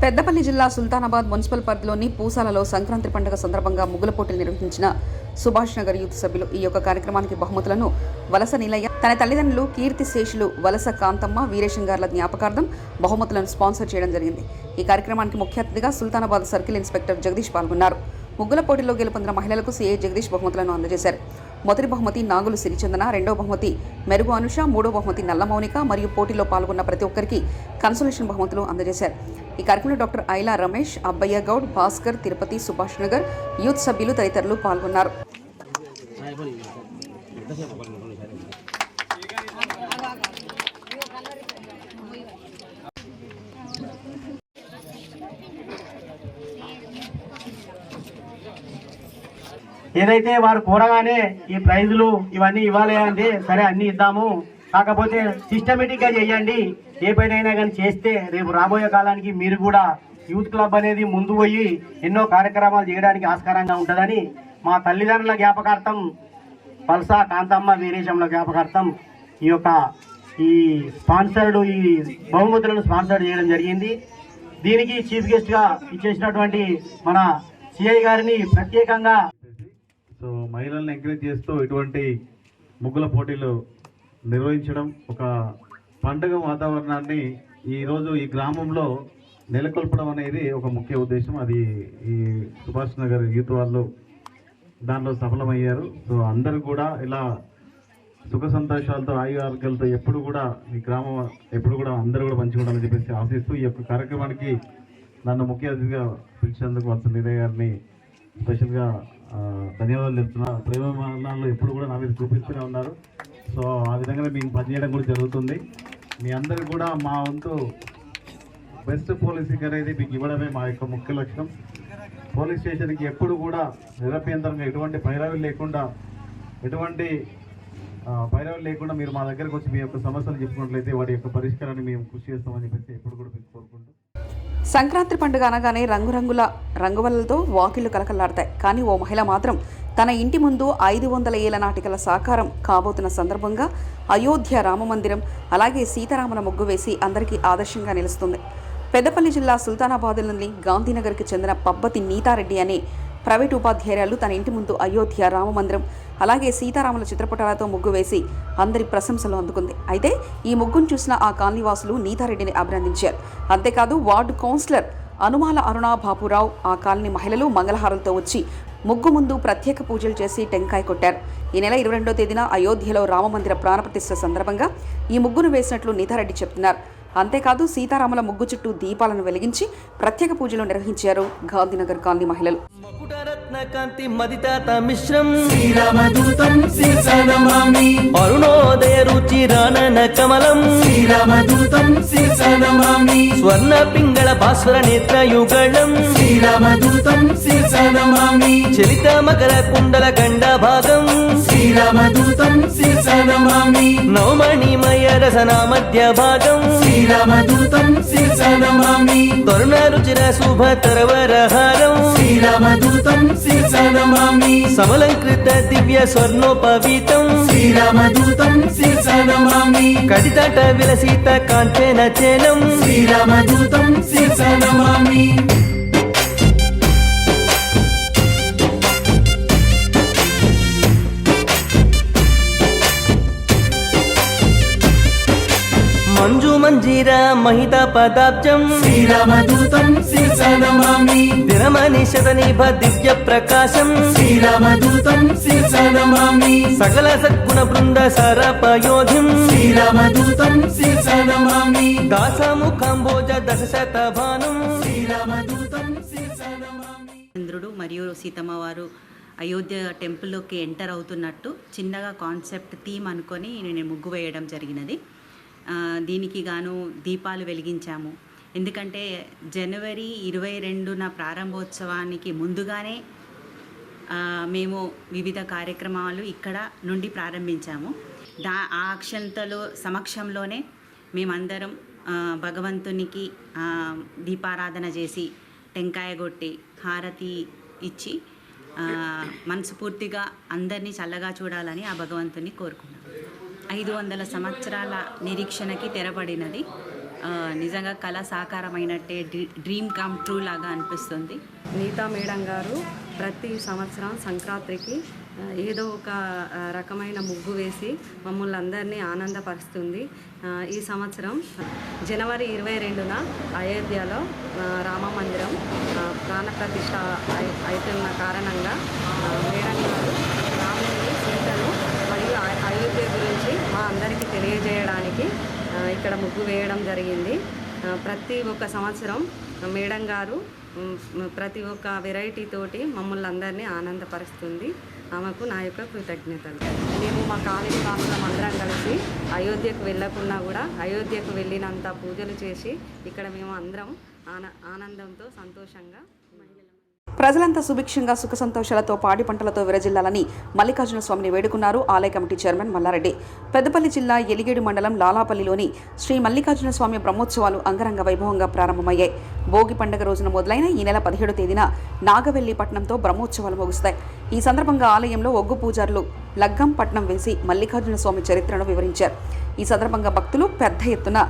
పెద్దపల్లి జిల్లా సుల్తానాబాద్ మున్సిపల్ పరిధిలోని పూసాలలో సంక్రాంతి పండుగ సందర్భంగా ముగ్గుల పోటీలు నిర్వహించిన సుభాష్ నగర్ యూత్ సభ్యులు ఈ యొక్క కార్యక్రమానికి బహుమతులను వలస నీలయ్య తన తల్లిదండ్రులు కీర్తిశేషులు వలస కాంతమ్మ వీరేశం గార్ల జ్ఞాపకార్థం బహుమతులను స్పాన్సర్ చేయడం జరిగింది. ఈ కార్యక్రమానికి ముఖ్య అతిథిగా సుల్తానాబాద్ సర్కిల్ ఇన్స్పెక్టర్ జగదీష్ పాల్గొన్నారు. ముగ్గుల పోటీల్లో గెలుపొందిన మహిళలకు సీఐ జగదీష్ బహుమతులను అందజేశారు. మొదటి బహుమతి నాగులు సిరిచందన, రెండవ బహుమతి మెరుగు అనుష, మూడో బహుమతి నల్ల మౌనిక మరియు పోటీలో పాల్గొన్న ప్రతి ఒక్కరికి కన్సోలేషన్ బహుమతులు అందజేశారు. ఈ కార్యక్రమంలో డాక్టర్ ఐలా రమేష్, అబ్బయ్య గౌడ్, భాస్కర్, తిరుపతి, సుభాష్ నగర్ యూత్ సభ్యులు తదితరులు పాల్గొన్నారు. ఏదైతే వారు కోరగానే ఈ ప్రైజులు ఇవన్నీ ఇవ్వాలి అంటే సరే అన్ని ఇద్దాము, కాకపోతే సిస్టమేటిక్ గా చేయండి. ఏ పైనైనా కానీ చేస్తే రేపు రాబోయే కాలానికి మీరు కూడా యూత్ క్లబ్ అనేది ముందు పోయి ఎన్నో కార్యక్రమాలు చేయడానికి ఆస్కారంగా ఉంటుందని మా తల్లిదండ్రుల జ్ఞాపకార్థం, పల్సా కాంతమ్మ వీరేశంల జ్ఞాపకార్థం ఈ స్పాన్సర్డ్ ఈ బహుమతులను స్పాన్సర్ చేయడం జరిగింది. దీనికి చీఫ్ గెస్ట్ గా ఇచ్చేసినటువంటి మన సిఐ గారిని ప్రత్యేకంగా మహిళలను ఎంకరేజ్ చేస్తూ ఇటువంటి ముగ్గుల పోటీలు నిర్వహించడం, ఒక పండుగ వాతావరణాన్ని ఈరోజు ఈ గ్రామంలో నెలకొల్పడం అనేది ఒక ముఖ్య ఉద్దేశం. అది ఈ సుభాష్ నగర్ యూత్ వాళ్ళు దానిలో సఫలమయ్యారు. సో అందరూ కూడా ఇలా సుఖ సంతోషాలతో ఆయుర్వేదాలతో ఎప్పుడు కూడా ఈ గ్రామం ఎప్పుడు కూడా అందరూ కూడా మంచిగా ఉండాలని చెప్పేసి ఆశిస్తూ ఈ యొక్క కార్యక్రమానికి నన్ను ముఖ్య అతిథిగా పిలిచేందుకు వలస నీలయ్య గారిని స్పెషల్గా ధన్యవాదాలు చెప్తున్నా. ప్రేమ ఎప్పుడు కూడా నా మీద చూపిస్తూనే ఉన్నారు. సో ఆ విధంగా మేము పనిచేయడం కూడా జరుగుతుంది. మీ అందరికీ కూడా మా వంతు బెస్ట్ పోలీసింగ్ అనేది మీకు ఇవ్వడమే మా యొక్క ముఖ్య లక్ష్యం. పోలీస్ స్టేషన్కి ఎప్పుడు కూడా నిరభ్యంతరంగా ఎటువంటి పైరవీలు లేకుండా మీరు మా దగ్గరకు వచ్చి మీ యొక్క సమస్యలు చెప్పుకున్నట్లయితే వాటి యొక్క పరిష్కారాన్ని మేము కృషి చేస్తామని చెప్పేసి ఎప్పుడు కూడా మీకు కోరుకుంటాం. సంక్రాంతి పండుగ అనగానే రంగురంగుల రంగువలతో వాకిళ్లు కలకలాడతాయి. కానీ ఓ మహిళ మాత్రం తన ఇంటి ముందు 500 ఏళ్ల నాటికల సాకారం కాబోతున్న సందర్భంగా అయోధ్య రామమందిరం అలాగే సీతారాముల ముగ్గు వేసి అందరికీ ఆదర్శంగా నిలుస్తుంది. పెద్దపల్లి జిల్లా సుల్తానాబాద్లోని గాంధీనగర్కి చెందిన పబ్బతి నీతారెడ్డి అనే ప్రైవేటు ఉపాధ్యాయురాలు తన ఇంటి ముందు అయోధ్య రామమందిరం అలాగే సీతారాముల చిత్రపటాలతో ముగ్గు వేసి అందరి ప్రశంసలు అందుకుంది. అయితే ఈ ముగ్గును చూసిన ఆ కాలనీవాసులు నీతారెడ్డిని అభినందించారు. అంతేకాదు వార్డు కౌన్సిలర్ అనుమాల అరుణా బాపురావు, ఆ కాలనీ మహిళలు మంగళహారంతో వచ్చి ముగ్గు ముందు ప్రత్యేక పూజలు చేసి టెంకాయ కొట్టారు. ఈ నెల 22వ తేదీన అయోధ్యలో రామమందిర ప్రాణప్రతిష్ఠ సందర్భంగా ఈ ముగ్గును వేసినట్లు నీతారెడ్డి చెప్తున్నారు. అంతేకాదు సీతారాముల ముగ్గు చుట్టూ దీపాలను వెలిగించి ప్రత్యేక పూజలు నిర్వహించారు గాంధీనగర్ కాలనీ మహిళలు. అరుణోదయ రుచిరానన కమలం శ్రీరామదూతం శిర్సనమామి స్వర్ణ పింగళ భాస్వర నేత్ర యుగళం శ్రీరామదూతం శిర్సనమామి చలిత మకర కుండల గండ భాగం శ్రీరామదూతం శిర్సనమామి నవమణిమయ రసన మధ్య భాగం శ్రీరామదూతం శిర్సనమామి తరుణ రుచిర శుభ తరవరహారం శ్రీరామదూతం శిర్సనమామి సమలంకృత దివ్య స్వర్ణోపవీతం శ్రీరామదూతం శిర్సనమామి కడితట విలసిత కాంచన చేలం శ్రీరామదూతం శిర్సనమామి మంజు మంజీర మహిత పదాబ్జం శ్రీరామదూతం శిర్సనమామి దినమని శతనిభ దివ్య ప్రకాశం శ్రీరామదూతం శిర్సనమామి సకల సద్గుణ బృంద సరపయోధిం శ్రీరామదూతం శిర్సనమామి దాసముఖంబోజ దశశతభానం శ్రీరామదూతం శిర్సనమామి. చంద్రుడు మరియు సీతమ్మ వారు అయోధ్య టెంపుల్లోకి ఎంటర్ అవుతున్నట్టు చిన్నగా కాన్సెప్ట్ థీమ్ అనుకొని నేను ముగ్గు వేయడం జరిగినది. దీనికి గాను దీపాలు వెలిగించాము. ఎందుకంటే జనవరి 22న ప్రారంభోత్సవానికి ముందుగానే మేము వివిధ కార్యక్రమాలు ఇక్కడ నుండి ప్రారంభించాము. ఆ అక్షంతలు సమక్షంలోనే మేమందరం భగవంతునికి దీపారాధన చేసి టెంకాయ కొట్టి హారతి ఇచ్చి మనస్ఫూర్తిగా అందరినీ చల్లగా చూడాలని ఆ భగవంతుని కోరుకున్నాం. 500 సంవత్సరాల నిరీక్షణకి తెరపడినది నిజంగా కళ సాకారమైనట్టే, డ్రీమ్ కమ్ ట్రూ లాగా అనిపిస్తుంది. నీతా మేడం గారు ప్రతి సంవత్సరం సంక్రాంతికి ఏదో ఒక రకమైన ముగ్గు వేసి మమ్మల్ని అందరినీ ఆనందపరుస్తుంది. ఈ సంవత్సరం జనవరి 22న అయోధ్యలో రామ మందిరం ప్రాణప్రతిష్ఠ అవుతున్న కారణంగా మేడం గారు రాముని, సీతను మరియు అయోధ్య గురించి మా అందరికీ తెలియజేయడానికి ఇక్కడ ముగ్గు వేయడం జరిగింది. ప్రతి ఒక్క సంవత్సరం మేడం గారు ప్రతి ఒక్క వెరైటీ తోటి మమ్మల్ని అందరినీ ఆనందపరుస్తుంది. ఆమెకు నా యొక్క కృతజ్ఞతలు. మేము మా కాలేజీ వాసులం అందరం కలిసి అయోధ్యకు వెళ్ళకున్నా కూడా అయోధ్యకు వెళ్ళినంత పూజలు చేసి ఇక్కడ మేము అందరం ఆనందంతో సంతోషంగా ప్రజలంతా సుభిక్షంగా సుఖ సంతోషాలతో పాడి పంటలతో విరజిల్లాలని మల్లికార్జున స్వామిని వేడుకున్నారు ఆలయ కమిటీ చైర్మన్ మల్లారెడ్డి. పెద్దపల్లి జిల్లా ఎలిగేడు మండలం లాలాపల్లిలోని శ్రీ మల్లికార్జున స్వామి బ్రహ్మోత్సవాలు అంగరంగ వైభవంగా ప్రారంభమయ్యాయి. భోగి పండుగ రోజున మొదలైన ఈ నెల 17వ తేదీన నాగవెల్లి పట్నంతో బ్రహ్మోత్సవాలు ముగుస్తాయి. ఈ సందర్భంగా ఆలయంలో ఒగ్గు పూజారులు లగ్గం పట్నం వేసి మల్లికార్జున స్వామి చరిత్రను వివరించారు. ఈ సందర్భంగా భక్తులు పెద్ద ఎత్తున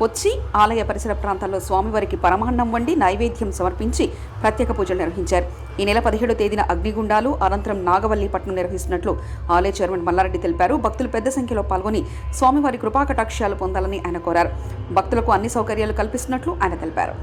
వచ్చి ఆలయ పరిసర ప్రాంతాల్లో స్వామివారికి పరమాన్నం వండి నైవేద్యం సమర్పించి ప్రత్యేక పూజలు నిర్వహించారు. ఈ నెల 17వ తేదీన అగ్నిగుండాలు, అనంతరం నాగవల్లి పట్నం నిర్వహిస్తున్నట్లు ఆలయ చైర్మన్ మల్లారెడ్డి తెలిపారు. భక్తులు పెద్ద సంఖ్యలో పాల్గొని స్వామివారి కృపాకటాక్షాలు పొందాలని ఆయన కోరారు. భక్తులకు అన్ని సౌకర్యాలు కల్పిస్తున్నట్లు ఆయన తెలిపారు.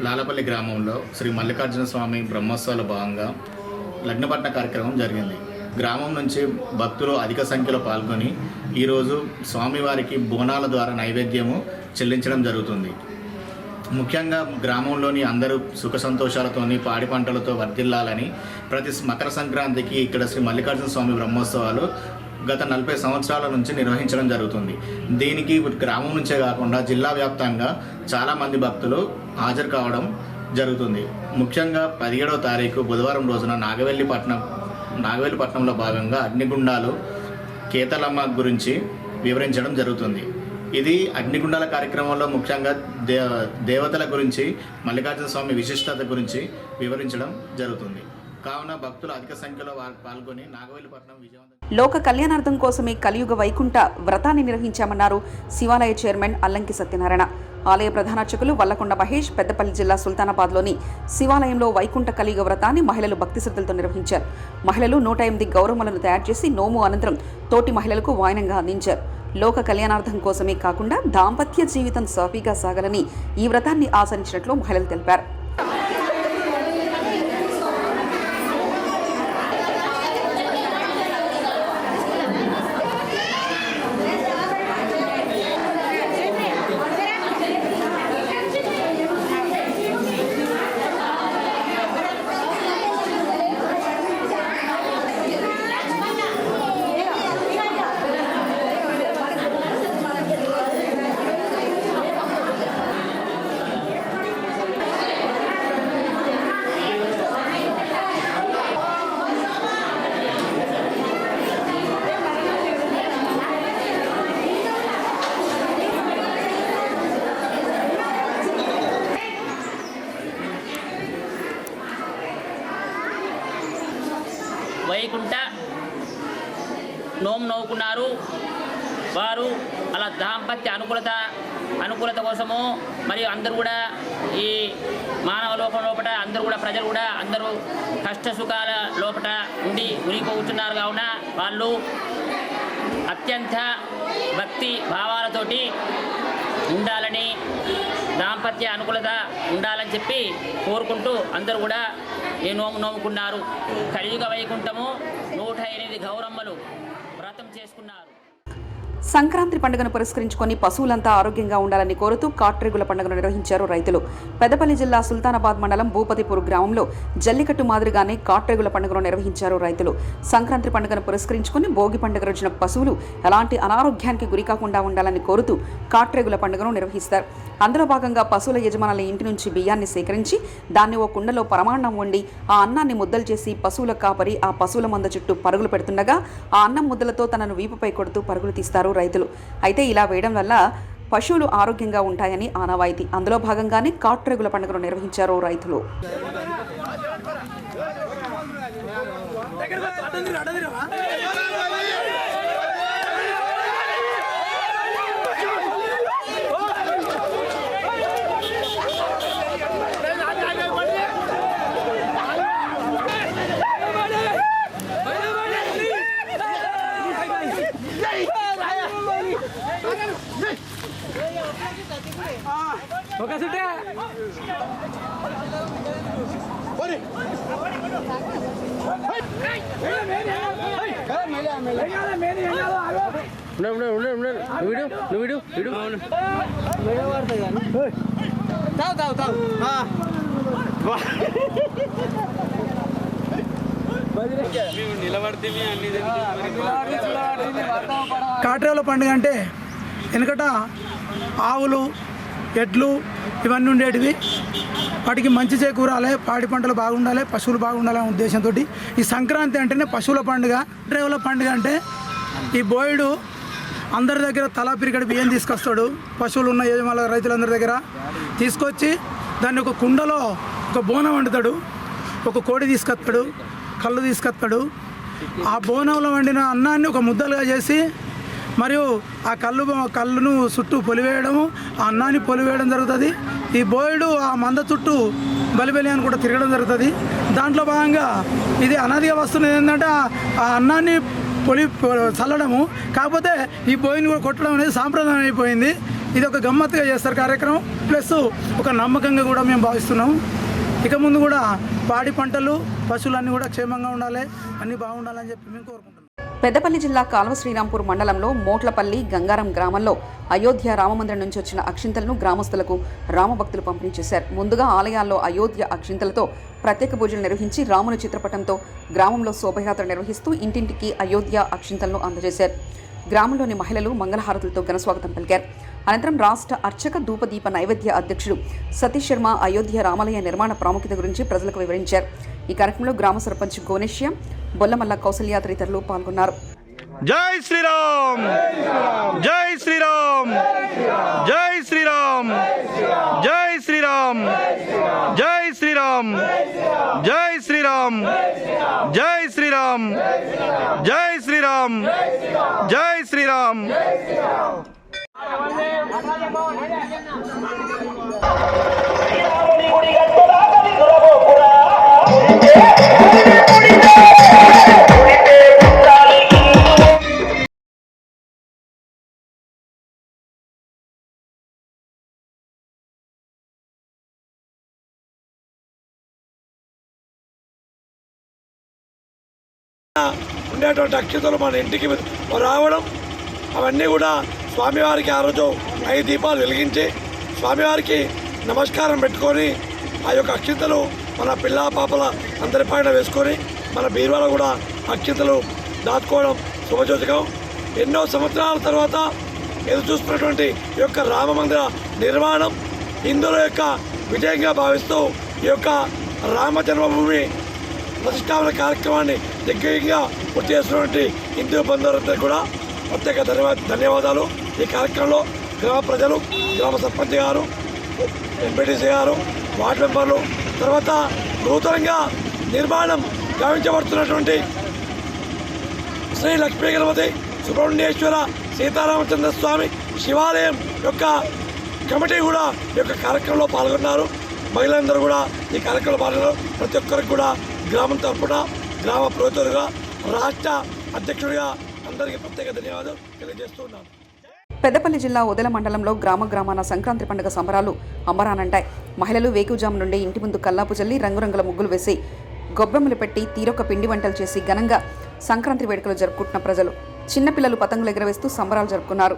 లాలపల్లి గ్రామంలో శ్రీ మల్లికార్జున స్వామి బ్రహ్మోత్సవాల భాగంగా లగ్నపట్న కార్యక్రమం జరిగింది. గ్రామం నుంచి భక్తులు అధిక సంఖ్యలో పాల్గొని ఈరోజు స్వామివారికి బోనాల ద్వారా నైవేద్యము చెల్లించడం జరుగుతుంది. ముఖ్యంగా గ్రామంలోని అందరూ సుఖ సంతోషాలతోని పాడి పంటలతో వర్ధిల్లాలని ప్రతి మకర సంక్రాంతికి ఇక్కడ శ్రీ మల్లికార్జున స్వామి బ్రహ్మోత్సవాలు గత 40 సంవత్సరాల నుంచి నిర్వహించడం జరుగుతుంది. దీనికి గ్రామం నుంచే కాకుండా జిల్లా వ్యాప్తంగా చాలామంది భక్తులు హాజరు కావడం జరుగుతుంది. ముఖ్యంగా 17వ తారీఖు బుధవారం రోజున నాగవెల్లిపట్నంలో భాగంగా అగ్నిగుండాలు కేతలమ్మ గురించి వివరించడం జరుగుతుంది. ఇది అగ్నిగుండాల కార్యక్రమంలో ముఖ్యంగా దేవతల గురించి, మల్లికార్జున స్వామి విశిష్టత గురించి వివరించడం జరుగుతుంది. కావున భక్తులు అధిక సంఖ్యలో పాల్గొని నాగవెల్లిపట్నం విజయవంతం. లోక కళ్యాణార్థం కోసమే కలియుగ వైకుంఠ వ్రతాన్ని నిర్వహించామన్నారు శివాలయ చైర్మన్ అల్లంకి సత్యనారాయణ. ఆలయ ప్రధానార్చకులు వల్లకొండ మహేష్ పెద్దపల్లి జిల్లా సుల్తానాబాద్లోని శివాలయంలో వైకుంఠ కలియుగ వ్రతాన్ని మహిళలు భక్తి శ్రద్ధలతో నిర్వహించారు. మహిళలు 108 గౌరమ్మలను తయారు చేసి నోము అనంతరం తోటి మహిళలకు వాయనంగా అందించారు. లోక కళ్యాణార్థం కోసమే కాకుండా దాంపత్య జీవితం సాఫీగా సాగాలని ఈ వ్రతాన్ని ఆచరించినట్లు మహిళలు తెలిపారు. నోముకున్నారు. వారు అలా దాంపత్య అనుకూలత కోసము మరియు అందరూ కూడా ఈ మానవ లోకం లోపల అందరూ కూడా ప్రజలు కూడా అందరూ కష్ట సుఖాల లోపల ఉండి ఉనిపోతున్నారు. కావున వాళ్ళు అత్యంత భక్తి భావాలతోటి ఉండాలని, దాంపత్య అనుకూలత ఉండాలని చెప్పి కోరుకుంటూ అందరూ కూడా ఈ నోముకున్నారు. కలియుగ వైకుంఠము 108 గౌరమ్మలు వ్రతం చేసుకున్నారు. సంక్రాంతి పండుగను పురస్కరించుకొని పశువులంతా ఆరోగ్యంగా ఉండాలని కోరుతూ కాట్రేగుల పండుగను నిర్వహించారు రైతులు. పెద్దపల్లి జిల్లా సుల్తానాబాద్ మండలం భూపతిపూర్ గ్రామంలో జల్లికట్టు మాదిరిగానే కాట్రేగుల పండుగను నిర్వహించారు రైతులు. సంక్రాంతి పండుగను పురస్కరించుకొని భోగి పండుగ రోజున పశువులు ఎలాంటి అనారోగ్యానికి గురికాకుండా ఉండాలని కోరుతూ కాట్రేగుల పండుగను నిర్వహిస్తారు. అందులో భాగంగా పశువుల యజమానుల ఇంటి నుంచి బియ్యాన్ని సేకరించి దాన్ని ఓ కుండలో పరమాన్నం వండి ఆ అన్నాన్ని ముద్దలు చేసి పశువుల కాపరి ఆ పశువుల మంద చుట్టూ పరుగులు పెడుతుండగా ఆ అన్నం ముద్దలతో తనను వీపుపై కొడుతూ పరుగులు తీస్తారు రైతులు. అయితే ఇలా వేయడం వల్ల పశువులు ఆరోగ్యంగా ఉంటాయని ఆనవాయితీ. అందులో భాగంగానే కాట్రేగుల పండుగను నిర్వహించారు రైతులు. కాట్రేగుల పండుగ అంటే వెనకట ఆవులు, ఎడ్లు ఇవన్నీ ఉండేటివి. వాటికి మంచి చేకూరాలి, పాడి పంటలు బాగుండాలి, పశువులు బాగుండాలనే ఉద్దేశంతో ఈ సంక్రాంతి అంటేనే పశువుల పండుగ. కాట్రేగుల పండుగ అంటే ఈ బోయుడు అందరి దగ్గర తలా పిరికడి బియ్యం తీసుకొస్తాడు. పశువులు ఉన్న యజమానుల రైతులందరి దగ్గర తీసుకొచ్చి దాన్ని ఒక కుండలో ఒక బోనం వండుతాడు. ఒక కోడి తీసుకొస్తాడు, కళ్ళు తీసుకొస్తాడు. ఆ బోనంలో వండిన అన్నాన్ని ఒక ముద్దలుగా చేసి మరియు ఆ కళ్ళును చుట్టూ పొలివేయడము, ఆ అన్నాన్ని పొలివేయడం జరుగుతుంది. ఈ బోయుడు ఆ మంద చుట్టూ బలిబలి అని కూడా తిరగడం జరుగుతుంది. దాంట్లో భాగంగా ఇది అనాదిగా వస్తున్నది ఏంటంటే ఆ అన్నాన్ని చల్లడము. కాకపోతే ఈ బోయిని కూడా కొట్టడం అనేది సాంప్రదాయం అయిపోయింది. ఇది ఒక గమ్మత్తుగా చేస్తారు కార్యక్రమం, ప్లస్ ఒక నమ్మకంగా కూడా మేము భావిస్తున్నాం. ఇక ముందు కూడా పాడి పంటలు, పశువులన్నీ కూడా క్షేమంగా ఉండాలి, అన్నీ బాగుండాలని చెప్పి మేము కోరుకుంటున్నాం. పెద్దపల్లి జిల్లా కాల్వ శ్రీరాంపూర్ మండలంలో మోట్లపల్లి గంగారం గ్రామంలో అయోధ్య రామమందిరం నుంచి వచ్చిన అక్షింతలను గ్రామస్తులకు రామభక్తులు పంపిణీ చేశారు. ముందుగా ఆలయాల్లో అయోధ్య అక్షింతలతో ప్రత్యేక పూజలు నిర్వహించి రాముని చిత్రపటంతో గ్రామంలో శోభయాత్ర నిర్వహిస్తూ ఇంటింటికి అయోధ్య అక్షింతలను అందజేశారు. గ్రామంలోని మహిళలు మంగళహారతులతో ఘనస్వాగతం పలికారు. అనంతరం రాష్ట్ర అర్చక ధూపదీప నైవేద్య అధ్యక్షుడు సతీష్ శర్మ అయోధ్య రామాలయ నిర్మాణ ప్రాముఖ్యత గురించి ప్రజలకు వివరించారు. ఈ కార్యక్రమంలో గ్రామ సర్పంచ్ గోనేశ్య, బొల్లమల్ల కౌసల్య తదితరులు పాల్గొన్నారు. జై శ్రీరామ్, జై శ్రీరామ్, జై శ్రీరామ్, జై శ్రీరామ్, జై శ్రీరామ్, జై శ్రీరామ్, జై శ్రీరామ్, జై శ్రీరామ్, జై శ్రీరామ్. ఉండేటువంటి అక్షతలు మన ఇంటికి రావడం, అవన్నీ కూడా స్వామివారికి ఆ రోజు 5 దీపాలు వెలిగించి స్వామివారికి నమస్కారం పెట్టుకొని ఆ యొక్క అక్షింతలు మన పిల్ల పాపల అందరిపైన వేసుకొని మన బీరువాలో కూడా అక్షింతలు దాచుకోవడం శుభసూచకం. ఎన్నో సంవత్సరాల తర్వాత ఎదురు చూస్తున్నటువంటి ఈ యొక్క రామ మందిర నిర్మాణం హిందువుల యొక్క విజయంగా భావిస్తూ ఈ యొక్క రామ జన్మభూమి ప్రతిష్టాపన కార్యక్రమాన్ని దిగ్విజయంగా పూర్తి చేస్తున్నటువంటి హిందూ బంధువులందరికీ కూడా ప్రత్యేక ధన్యవాదాలు. ఈ కార్యక్రమంలో గ్రామ ప్రజలు, గ్రామ సర్పంచ్ గారు, ఎంపీటీసీ గారు, వార్డు మెంబర్లు, తర్వాత నూతనంగా నిర్మాణం గావించబడుతున్నటువంటి శ్రీ లక్ష్మీ గణపతి సుబ్రహ్మణ్యేశ్వర సీతారామచంద్ర స్వామి శివాలయం యొక్క కమిటీ కూడా ఈ యొక్క కార్యక్రమంలో పాల్గొన్నారు. మహిళలందరూ కూడా ఈ కార్యక్రమంలో పాల్గొన్నారు. ప్రతి ఒక్కరికి కూడా గ్రామం తరఫున గ్రామ ప్రతినిధులుగా రాష్ట్ర అధ్యక్షుడిగా అందరికీ ప్రత్యేక ధన్యవాదాలు తెలియజేస్తున్నాను. పెద్దపల్లి జిల్లా ఉదల మండలంలో గ్రామాన సంక్రాంతి పండుగ సంబరాలు అంబరానంటాయి. మహిళలు వేకువజాము నుండి ఇంటి ముందు కల్లాపు జల్లి రంగురంగుల ముగ్గులు వేసి గొబ్బెమ్మలు పెట్టి తీరొక్క పిండి వంటలు చేసి ఘనంగా సంక్రాంతి వేడుకలు జరుపుకుంటున్న ప్రజలు చిన్నపిల్లలు పతంగులు ఎగరవేస్తూ సంబరాలు జరుపుకున్నారు.